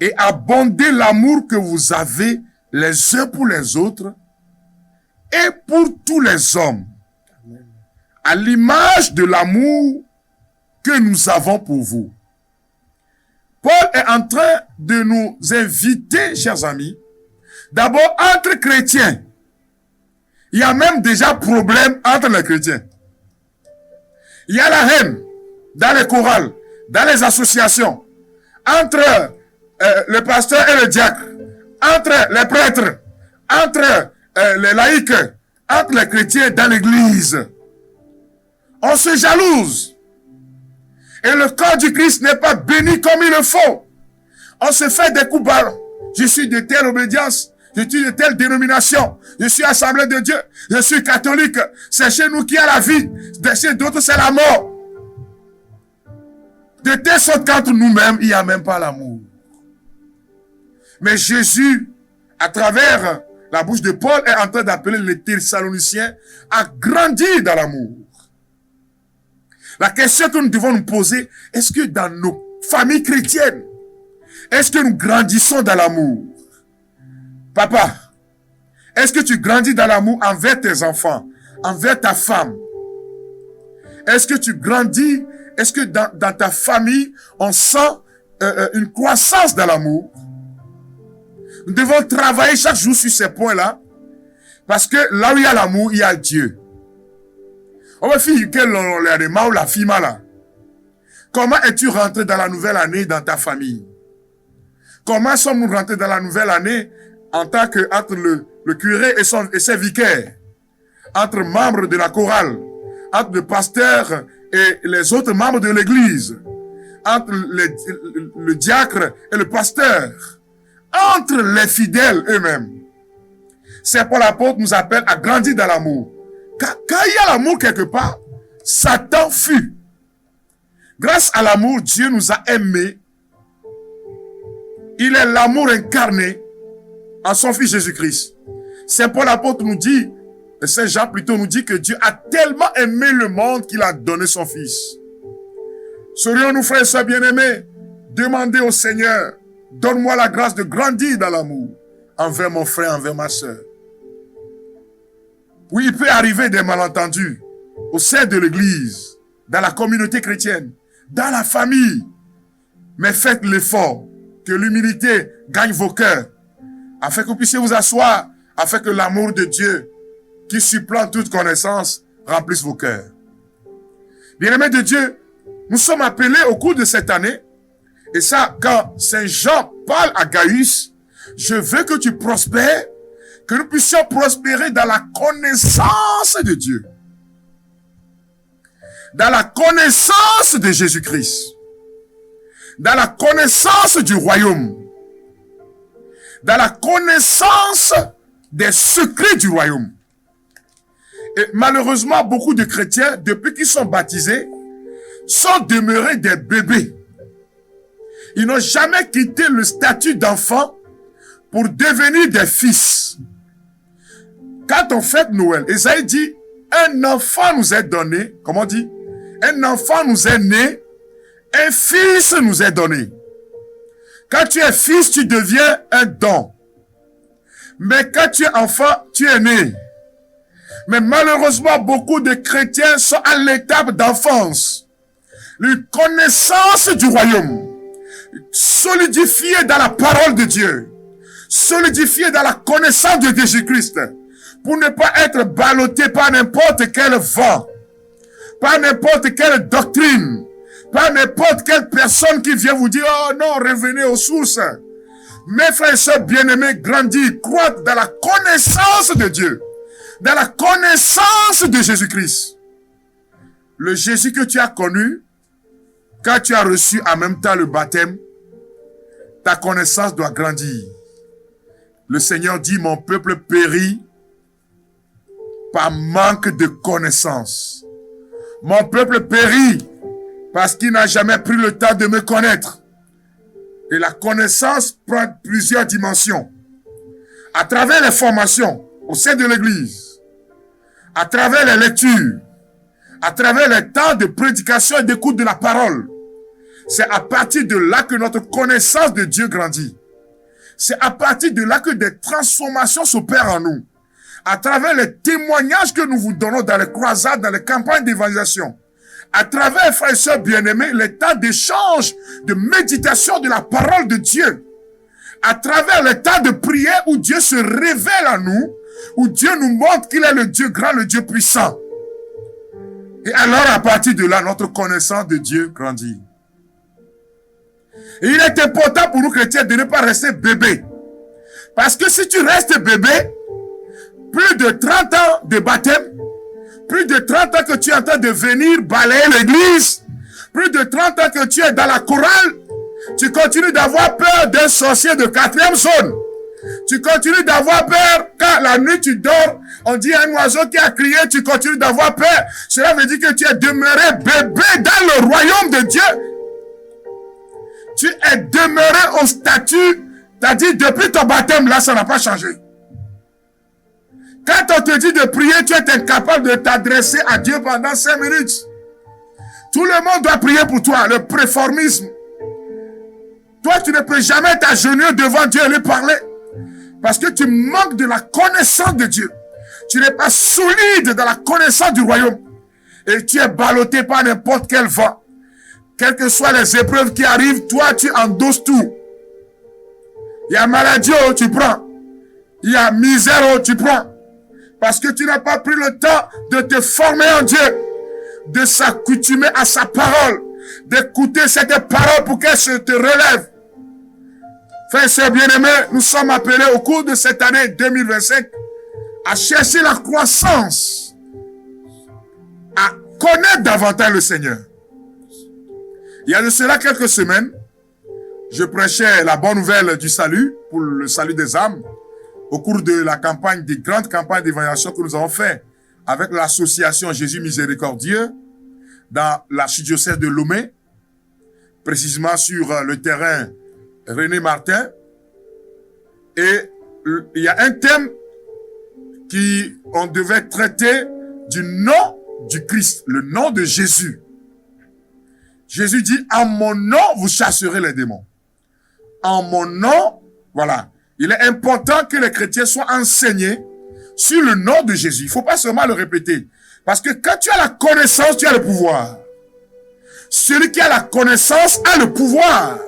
et abonder l'amour que vous avez les uns pour les autres et pour tous les hommes, à l'image de l'amour que nous avons pour vous. Paul est en train de nous inviter, chers amis, d'abord entre chrétiens. Il y a même déjà problème entre les chrétiens. Il y a la haine dans les chorales, dans les associations, entre le pasteur et le diacre, entre les prêtres, entre les laïcs, entre les chrétiens dans l'église. On se jalouse. Et le corps du Christ n'est pas béni comme il le faut. On se fait des coups bas. Je suis de telle obédience. Je suis de telle dénomination. Je suis assemblée de Dieu. Je suis catholique. C'est chez nous qu'il y a la vie. Chez d'autres, c'est la mort. De telle sorte qu'entre nous-mêmes, il n'y a même pas l'amour. Mais Jésus, à travers la bouche de Paul, est en train d'appeler les Thessaloniciens à grandir dans l'amour. La question que nous devons nous poser, est-ce que dans nos familles chrétiennes, est-ce que nous grandissons dans l'amour? Papa, est-ce que tu grandis dans l'amour envers tes enfants, envers ta femme? Est-ce que tu grandis? Est-ce que dans ta famille, on sent une croissance dans l'amour? Nous devons travailler chaque jour sur ces points-là, parce que là où il y a l'amour, il y a Dieu. On va faire que la fille là. Comment es-tu rentré dans la nouvelle année dans ta famille? Comment sommes-nous rentrés dans la nouvelle année en tant que entre le curé et ses vicaires, entre membres de la chorale, entre le pasteur et les autres membres de l'église, entre le diacre et le pasteur, entre les fidèles eux-mêmes? C'est pour l'apôtre nous appelle à grandir dans l'amour. Quand il y a l'amour quelque part, Satan fuit. Grâce à l'amour, Dieu nous a aimés. Il est l'amour incarné en son Fils Jésus-Christ. Saint Paul l'apôtre nous dit, Saint Jean plutôt nous dit que Dieu a tellement aimé le monde qu'il a donné son Fils. Serions-nous, frères et sœurs bien-aimés, demandez au Seigneur, donne-moi la grâce de grandir dans l'amour envers mon frère, envers ma sœur. Oui, il peut arriver des malentendus au sein de l'église, dans la communauté chrétienne, dans la famille. Mais faites l'effort que l'humilité gagne vos cœurs, afin que vous puissiez vous asseoir, afin que l'amour de Dieu, qui supplante toute connaissance, remplisse vos cœurs. Bien-aimés de Dieu, nous sommes appelés au cours de cette année, et ça, quand Saint Jean parle à Gaius, je veux que tu prospères, que nous puissions prospérer dans la connaissance de Dieu, dans la connaissance de Jésus-Christ, dans la connaissance du royaume, dans la connaissance des secrets du royaume. Et malheureusement, beaucoup de chrétiens, depuis qu'ils sont baptisés, sont demeurés des bébés. Ils n'ont jamais quitté le statut d'enfant pour devenir des fils. Quand on fête Noël, Esaïe dit, un enfant nous est donné, comment on dit? Un enfant nous est né, un fils nous est donné. Quand tu es fils, tu deviens un don. Mais quand tu es enfant, tu es né. Mais malheureusement, beaucoup de chrétiens sont à l'étape d'enfance. Une connaissance du royaume, solidifiée dans la parole de Dieu, solidifiée dans la connaissance de Jésus-Christ, pour ne pas être ballotté par n'importe quel vent, par n'importe quelle doctrine, par n'importe quelle personne qui vient vous dire, oh non, revenez aux sources. Mes frères et sœurs bien-aimés, grandis, croître dans la connaissance de Dieu, dans la connaissance de Jésus-Christ. Le Jésus que tu as connu, quand tu as reçu en même temps le baptême, ta connaissance doit grandir. Le Seigneur dit, mon peuple périt par manque de connaissance. Mon peuple périt parce qu'il n'a jamais pris le temps de me connaître. Et la connaissance prend plusieurs dimensions. À travers les formations au sein de l'Église, à travers les lectures, à travers les temps de prédication et d'écoute de la parole. C'est à partir de là que notre connaissance de Dieu grandit. C'est à partir de là que des transformations s'opèrent en nous. À travers les témoignages que nous vous donnons dans les croisades, dans les campagnes d'évangélisation. À travers, frères et sœurs bien-aimés, les temps d'échange, de méditation de la parole de Dieu. À travers les temps de prière où Dieu se révèle à nous, où Dieu nous montre qu'il est le Dieu grand, le Dieu puissant. Et alors, à partir de là, notre connaissance de Dieu grandit. Et il est important pour nous chrétiens de ne pas rester bébé. Parce que si tu restes bébé, plus de 30 ans de baptême, plus de 30 ans que tu es en train de venir balayer l'église, plus de 30 ans que tu es dans la chorale, tu continues d'avoir peur d'un sorcier de 4e zone. Tu continues d'avoir peur quand la nuit tu dors, on dit un oiseau qui a crié, tu continues d'avoir peur. Cela veut dire que tu es demeuré bébé dans le royaume de Dieu. Tu es demeuré au statut T'as dit, depuis ton baptême, là, ça n'a pas changé. Quand on te dit de prier, tu es incapable de t'adresser à Dieu pendant 5 minutes. Tout le monde doit prier pour toi, le préformisme. Toi, tu ne peux jamais t'agenouiller devant Dieu et lui parler. Parce que tu manques de la connaissance de Dieu. Tu n'es pas solide dans la connaissance du royaume. Et tu es ballotté par n'importe quel vent. Quelles que soient les épreuves qui arrivent, toi, tu endosses tout. Il y a maladie, oh, tu prends. Il y a misère, oh, tu prends. Parce que tu n'as pas pris le temps de te former en Dieu. De s'accoutumer à sa parole. D'écouter cette parole pour qu'elle se te relève. Frères et sœurs bien-aimés, nous sommes appelés au cours de cette année 2025 à chercher la croissance, à connaître davantage le Seigneur. Il y a de cela quelques semaines, je prêchais la bonne nouvelle du salut, pour le salut des âmes, au cours de la campagne, des grandes campagnes d'évangélisation que nous avons fait avec l'association Jésus Miséricordieux dans l'archidiocèse de Lomé, précisément sur le terrain René Martin. Et il y a un thème on devait traiter du nom du Christ, le nom de Jésus. Jésus dit, en mon nom, vous chasserez les démons. En mon nom, voilà. Il est important que les chrétiens soient enseignés sur le nom de Jésus. Il ne faut pas seulement le répéter. Parce que quand tu as la connaissance, tu as le pouvoir. Celui qui a la connaissance a le pouvoir.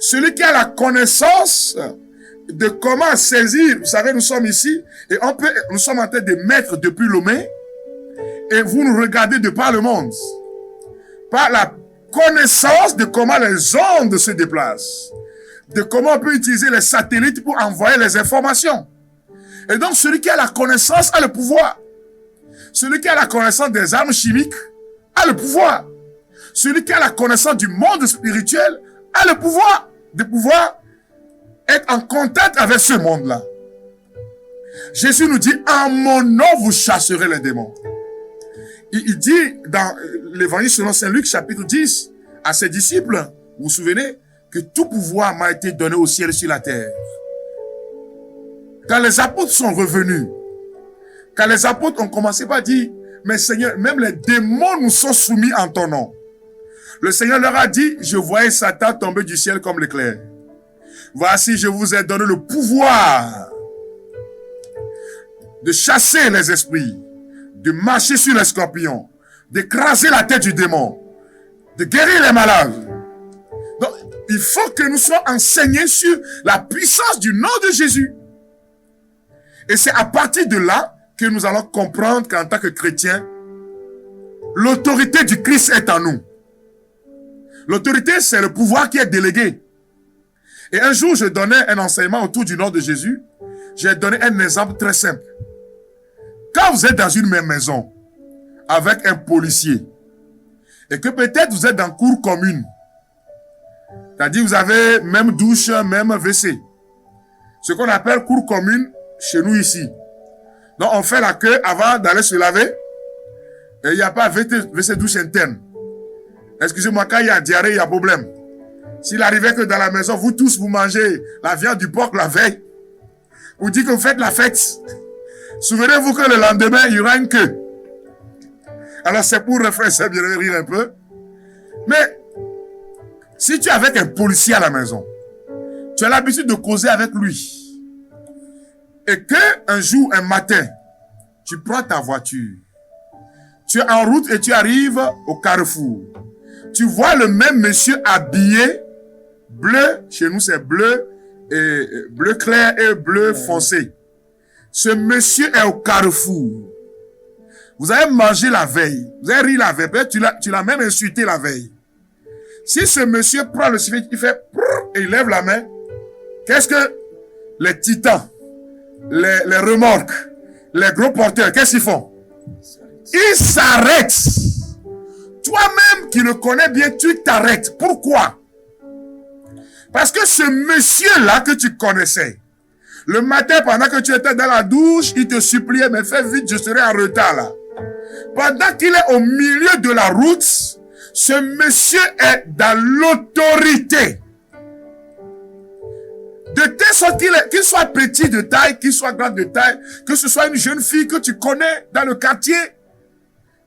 Celui qui a la connaissance de comment saisir, vous savez, nous sommes ici et nous sommes en train de mettre depuis Lomé et vous nous regardez de par le monde. Par la connaissance de comment les ondes se déplacent, de comment on peut utiliser les satellites pour envoyer les informations. Et donc, celui qui a la connaissance a le pouvoir. Celui qui a la connaissance des armes chimiques a le pouvoir. Celui qui a la connaissance du monde spirituel a le pouvoir de pouvoir être en contact avec ce monde-là. Jésus nous dit, en mon nom, vous chasserez les démons. Il dit dans l'évangile selon Saint Luc, chapitre 10, à ses disciples, vous vous souvenez, que tout pouvoir m'a été donné au ciel et sur la terre. Quand les apôtres sont revenus, quand les apôtres ont commencé par dire, mais Seigneur, même les démons nous sont soumis en ton nom. Le Seigneur leur a dit, je voyais Satan tomber du ciel comme l'éclair. Voici, je vous ai donné le pouvoir de chasser les esprits, de marcher sur les scorpions, d'écraser la tête du démon, de guérir les malades. Donc, il faut que nous soyons enseignés sur la puissance du nom de Jésus. Et c'est à partir de là que nous allons comprendre qu'en tant que chrétiens, l'autorité du Christ est en nous. L'autorité, c'est le pouvoir qui est délégué. Et un jour, je donnais un enseignement autour du nom de Jésus. J'ai donné un exemple très simple. Quand vous êtes dans une même maison, avec un policier, et que peut-être vous êtes dans cour commune, c'est-à-dire vous avez même douche, même WC. Ce qu'on appelle cour commune chez nous ici. Donc on fait la queue avant d'aller se laver. Et il n'y a pas WC douche interne. Excusez-moi, quand il y a diarrhée, il y a problème. S'il arrivait que dans la maison, vous tous, vous mangez la viande du porc la veille, vous dites que vous faites la fête. Souvenez-vous que le lendemain, il y aura une queue. Alors c'est pour refaire ça, bien rire un peu. Mais, si tu es avec un policier à la maison, tu as l'habitude de causer avec lui. Et que un jour, un matin, tu prends ta voiture. Tu es en route et tu arrives au carrefour. Tu vois le même monsieur habillé, bleu, chez nous c'est bleu, et bleu clair et bleu foncé. Ce monsieur est au carrefour. Vous avez mangé la veille, vous avez ri la veille, peut-être tu l'as même insulté la veille. Si ce monsieur prend le sifflet, il fait et il lève la main, qu'est-ce que les titans, les remorques, les gros porteurs, qu'est-ce qu'ils font? Ils s'arrêtent. Toi-même qui le connais bien, tu t'arrêtes. Pourquoi? Parce que ce monsieur-là que tu connaissais, le matin pendant que tu étais dans la douche, il te suppliait, mais fais vite, je serai en retard là. Pendant qu'il est au milieu de la route, ce monsieur est dans l'autorité. De telle sorte qu'il soit petit de taille, qu'il soit grand de taille, que ce soit une jeune fille que tu connais dans le quartier.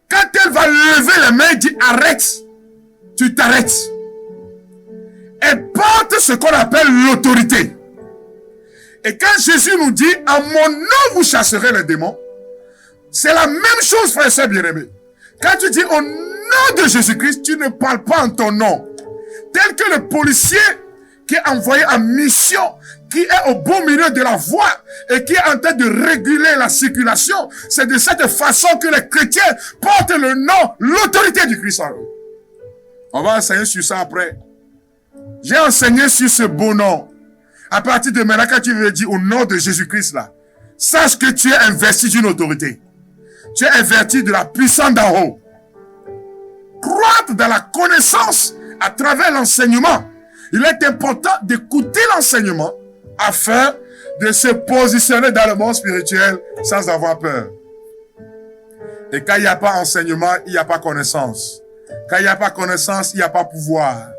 Quand elle va lever la main et dire arrête, tu t'arrêtes. Elle porte ce qu'on appelle l'autorité. Et quand Jésus nous dit, en mon nom vous chasserez les démons, c'est la même chose, frère et sœur bien-aimés. Quand tu dis au nom de Jésus-Christ, tu ne parles pas en ton nom. Tel que le policier qui est envoyé en mission, qui est au beau milieu de la voie et qui est en train de réguler la circulation, c'est de cette façon que les chrétiens portent le nom, l'autorité du Christ en eux. On va enseigner sur ça après. J'ai enseigné sur ce beau nom. À partir de maintenant, quand tu veux dire au nom de Jésus-Christ là, sache que tu es investi d'une autorité. Tu es investi de la puissance d'en haut. Croître dans la connaissance à travers l'enseignement. Il est important d'écouter l'enseignement afin de se positionner dans le monde spirituel sans avoir peur. Et quand il n'y a pas enseignement, il n'y a pas connaissance. Quand il n'y a pas connaissance, il n'y a pas pouvoir.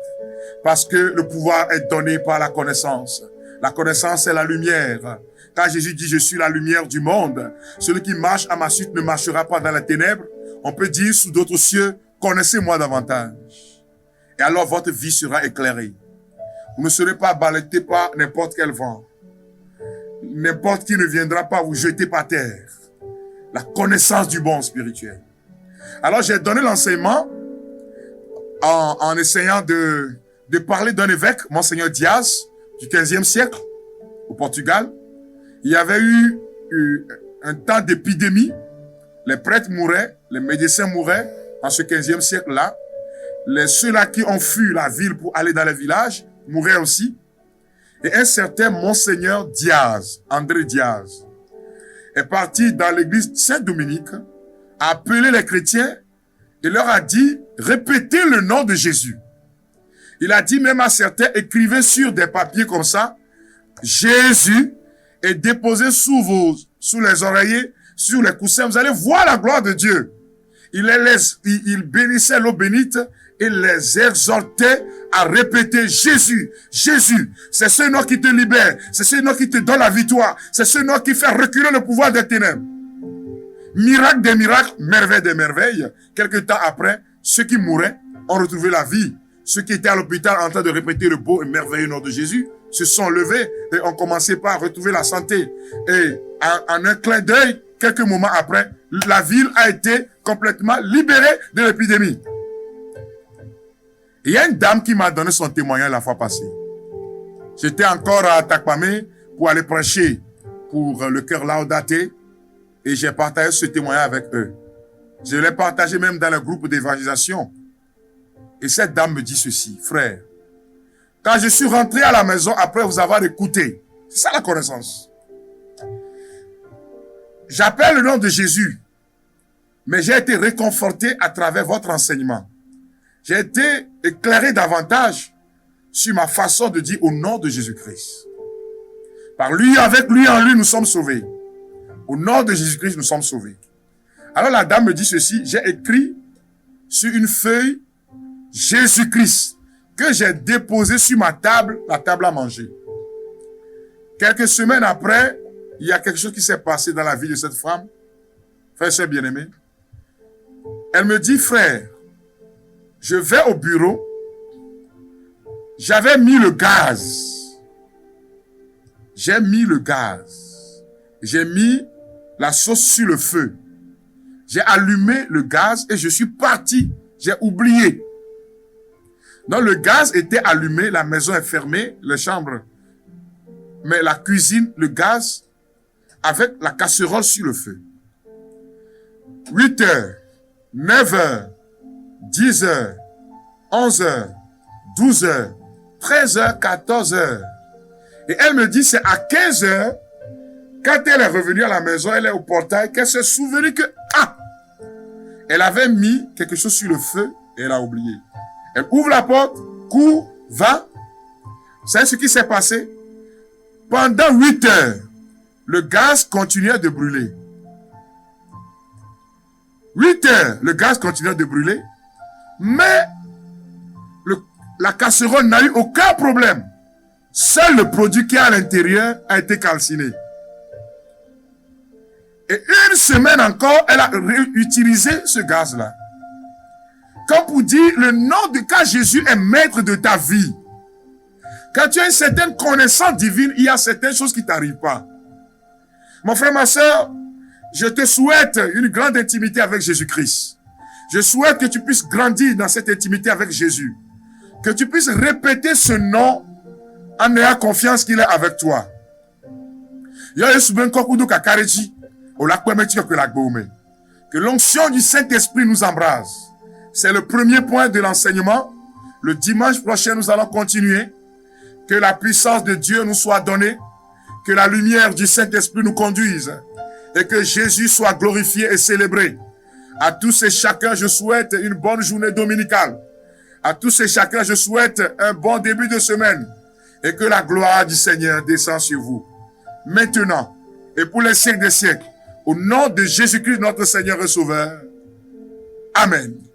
Parce que le pouvoir est donné par la connaissance. La connaissance est la lumière. Quand Jésus dit « Je suis la lumière du monde », celui qui marche à ma suite ne marchera pas dans les ténèbres. On peut dire sous d'autres cieux « Connaissez-moi davantage ». Et alors votre vie sera éclairée. Vous ne serez pas balayé par n'importe quel vent. N'importe qui ne viendra pas vous jeter par terre. La connaissance du bon spirituel. Alors j'ai donné l'enseignement en essayant de parler d'un évêque, Monseigneur Diaz, du 15e siècle, au Portugal. Il y avait eu un temps d'épidémie. Les prêtres mouraient, les médecins mouraient en ce 15e siècle-là. Ceux-là qui ont fui la ville pour aller dans les villages mouraient aussi. Et un certain Monseigneur Diaz, André Diaz, est parti dans l'église Saint-Dominique, a appelé les chrétiens et leur a dit, répétez le nom de Jésus. Il a dit même à certains, écrivez sur des papiers comme ça, Jésus est déposé sous les oreillers, sur les coussins. Vous allez voir la gloire de Dieu. Il bénissait l'eau bénite et les exhortait à répéter Jésus, Jésus. C'est ce nom qui te libère. C'est ce nom qui te donne la victoire. C'est ce nom qui fait reculer le pouvoir des ténèbres. Miracle des miracles, merveille des merveilles. Quelque temps après, ceux qui mouraient ont retrouvé la vie. Ceux qui étaient à l'hôpital en train de répéter le beau et merveilleux nom de Jésus se sont levés et ont commencé par retrouver la santé. Et en un clin d'œil, quelques moments après, la ville a été complètement libérée de l'épidémie. Il y a une dame qui m'a donné son témoignage la fois passée. J'étais encore à Takpamé pour aller prêcher pour le cœur Laudaté et j'ai partagé ce témoignage avec eux. Je l'ai partagé même dans le groupe d'évangélisation. Et cette dame me dit ceci, frère, quand je suis rentré à la maison après vous avoir écouté, c'est ça la connaissance. J'appelle le nom de Jésus, mais j'ai été réconforté à travers votre enseignement. J'ai été éclairé davantage sur ma façon de dire au nom de Jésus-Christ. Par lui, avec lui, en lui, nous sommes sauvés. Au nom de Jésus-Christ, nous sommes sauvés. Alors la dame me dit ceci, j'ai écrit sur une feuille Jésus-Christ que j'ai déposé sur ma table, la table à manger. Quelques semaines après, il y a quelque chose qui s'est passé dans la vie de cette femme. Frère et sœur bien-aimé. Elle me dit, frère, je vais au bureau. J'avais mis le gaz. J'ai mis le gaz. J'ai mis la sauce sur le feu. J'ai allumé le gaz et je suis parti. J'ai oublié. Donc le gaz était allumé, la maison est fermée, les chambres. Mais la cuisine, le gaz, avec la casserole sur le feu. 8 heures, 9 heures, 10 heures, 11 heures, 12 heures, 13 heures, 14 heures. Et elle me dit, c'est à 15 heures, quand elle est revenue à la maison, elle est au portail, qu'elle s'est souvenue que, elle avait mis quelque chose sur le feu et elle a oublié. Elle ouvre la porte, court, va. Vous savez ce qui s'est passé? Pendant 8 heures, le gaz continuait de brûler. 8 heures, le gaz continuait de brûler. Mais la casserole n'a eu aucun problème. Seul le produit qui est à l'intérieur a été calciné. Et une semaine encore, elle a réutilisé ce gaz-là. Comme pour dire, le nom de quand Jésus est maître de ta vie. Quand tu as une certaine connaissance divine, il y a certaines choses qui ne t'arrivent pas. Mon frère, ma soeur, je te souhaite une grande intimité avec Jésus-Christ. Je souhaite que tu puisses grandir dans cette intimité avec Jésus. Que tu puisses répéter ce nom en ayant confiance qu'il est avec toi. Que l'onction du Saint-Esprit nous embrase. C'est le premier point de l'enseignement. Le dimanche prochain, nous allons continuer. Que la puissance de Dieu nous soit donnée. Que la lumière du Saint-Esprit nous conduise. Et que Jésus soit glorifié et célébré. À tous et chacun, je souhaite une bonne journée dominicale. À tous et chacun, je souhaite un bon début de semaine. Et que la gloire du Seigneur descende sur vous. Maintenant, et pour les siècles des siècles, au nom de Jésus-Christ, notre Seigneur et Sauveur. Amen.